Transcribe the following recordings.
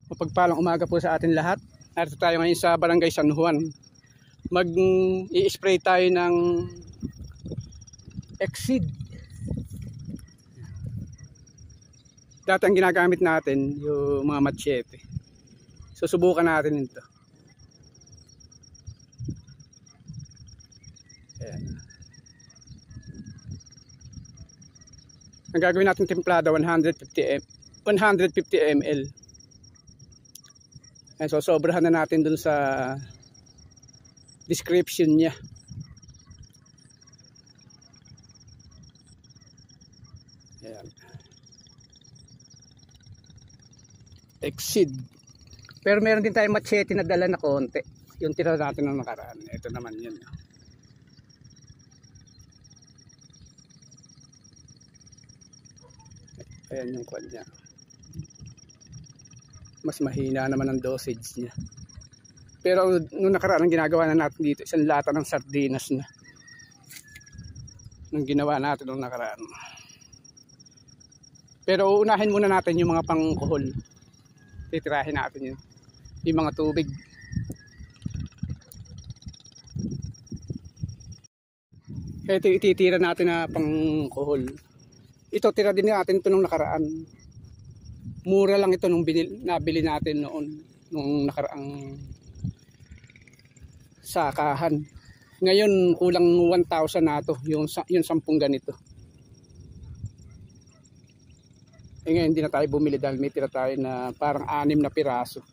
Mapagpalang umaga po sa atin lahat. Narito tayo ngayon sa Barangay San Juan. Mag-i-spray tayo ng Exceed. Dati ang ginagamit natin yung mga machete. Susubukan natin ito. Ayan. Ang gagawin natin templada 150 ml. Ayan, so sobrahan na natin dun sa description niya. Ayan. Exceed. Pero meron din tayong machete na dala na konti. Yung tira natin ng nakaraan. Ito naman yun. Ayan yung kwan niya. Mas mahina naman ang dosage niya. Pero nung nakaraan ang ginagawa na natin dito, isang lata ng sardinas na. Nung ginawa natin nung nakaraan. Pero unahin muna natin yung mga pangkuhol. Titirahin natin yun. Yung mga tubig. Ito ititira natin na pangkuhol. Ito tira din natin ito nung nakaraan. Mura lang ito nung nabili natin noon. Nung nakaraang sakahan. Ngayon kulang 1,000 na ito. Yung 10 ganito. Ngayon hindi na tayo bumili dahil may tira tayo na parang 6 na piraso.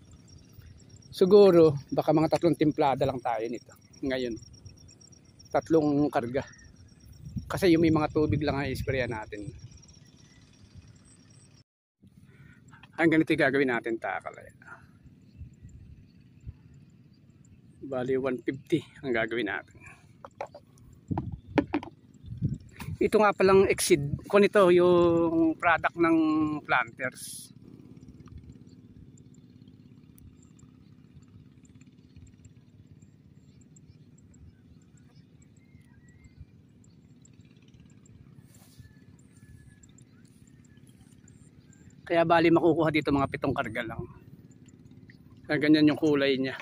Siguro baka mga 3 timplada lang tayo nito. Ngayon 3 karga. Kasi yung may mga tubig lang ay isprayan natin. Ang ganito gagawin natin takalay. Bali 150 ang gagawin natin. Ito nga palang Exceed. Kung ito yung product ng planters. Kaya bali makukuha dito mga 7 karga lang. Kaya ganyan yung kulay niya.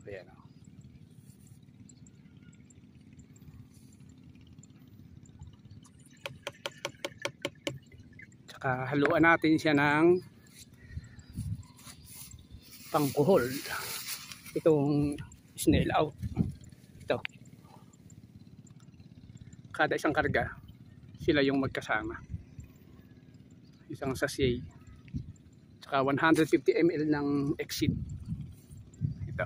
Ayan o. Tsaka haluan natin siya ng pangkuhol. Itong snail out. Ito. Kada isang karga, sila yung magkasama. Isang sachet. Tsaka 150 ml ng Exceed. Ito.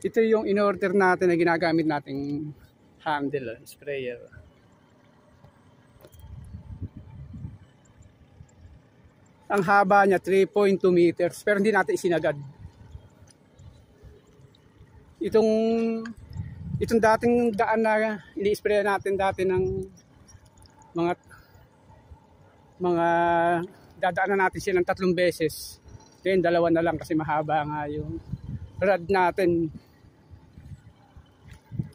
Ito yung in-order natin na ginagamit nating handle, sprayer. Ang haba niya 3.2 meters pero hindi natin isinagad. Itong dating daan na ini-sprayer natin dati ng mga dadaanan natin siya ng 3 beses. Then 2 na lang kasi mahaba nga yung rod natin.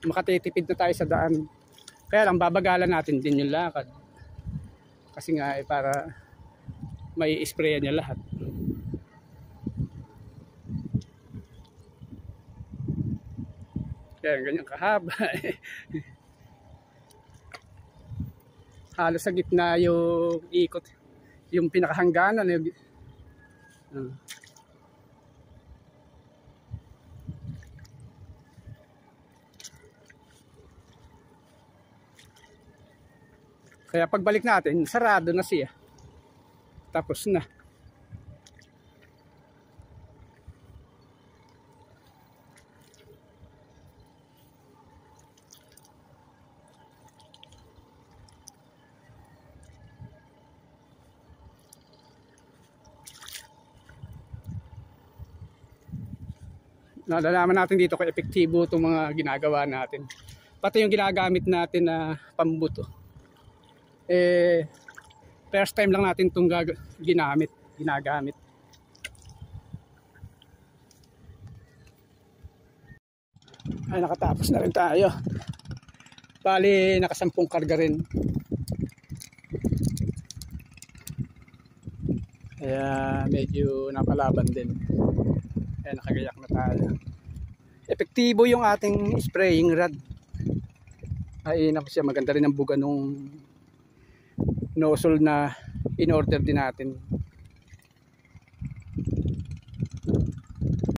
Makatitipid na tayo sa daan. Kaya lang babagalan natin din yung lakad. Kasi nga para may sprayan niya lahat. Kaya ganyan kahaba. Halos sa gitna yung ikot. Yung pinakahangganan. Kaya pagbalik natin, sarado na siya. Tapos na. Nalalaman natin dito kung epektibo itong mga ginagawa natin. Pati yung ginagamit natin na pambuto. First time lang natin itong ginagamit. Ay, nakatapos na rin tayo. Bali, nakasampung karga rin. Kaya medyo napalaban din. Kaya nakagayak na tayo. Epektibo yung ating spraying rod. Ay, naku siya, maganda rin ang buga nung nozzle na in order din natin.